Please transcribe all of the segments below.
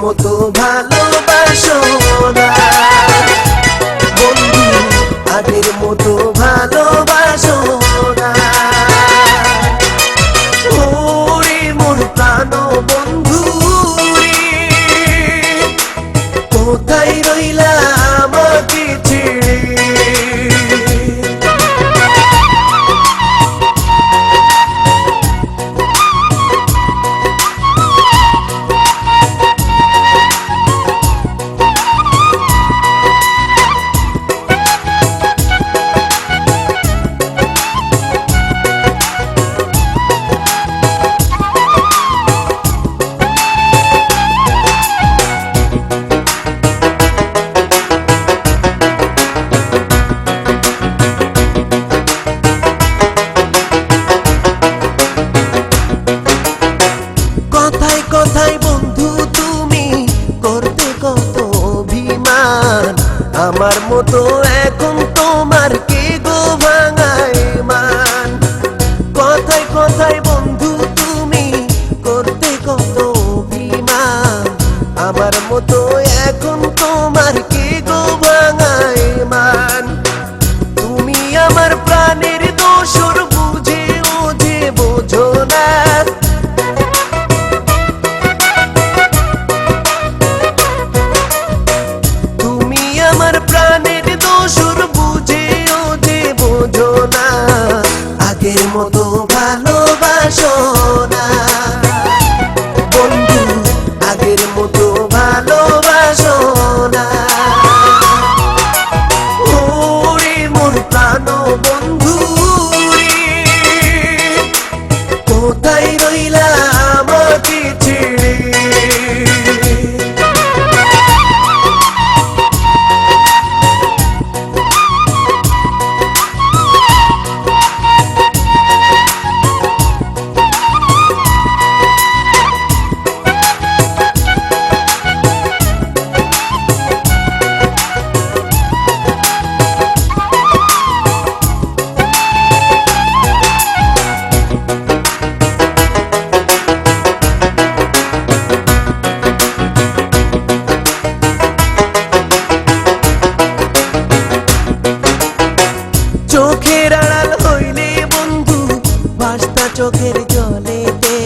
মতো ভালোবাসো না বন্ধু, আগের মতো ভালোবাসো না। ওরে মোর প্রাণ বন্ধু রে, কোথায় রইলা আমাকে ছেড়ে? কোথায় বন্ধু তুমি করতে কত অভিমান, আমার মতো এখন তোমার কে গো ভাঙায় মান। কোথায় বন্ধু তুমি করতে কত অভিমান, আমার মতো এখন তোমার কে গো ভাঙায় মান। তুমি আমার প্রাণের দোসর বুঝে ও যে বোঝো না, আমার প্রাণের দোসর বুঝে ও যে বোঝো না। আগের মতো ভালোবাসো না বন্ধু, আগের মতো ভালোবাসো না। ওরে মোর প্রাণ বন্ধু রে, কোথায় রইলা আমাকে ছেড়ে? চোখের আড়াল হইলে বন্ধু ভাসতা চোখের জলেতে,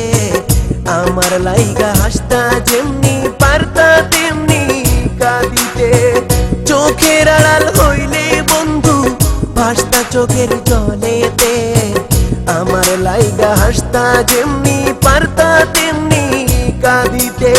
আমার লাইগা হাসতা যেমনি পারতা তেমনি কাঁদিতে। চোখের আড়াল হইলে বন্ধু ভাসতা চোখের জলেতে, আমার লাইগা হাসতা যেমনি পারতা তেমনি কাঁদিতে।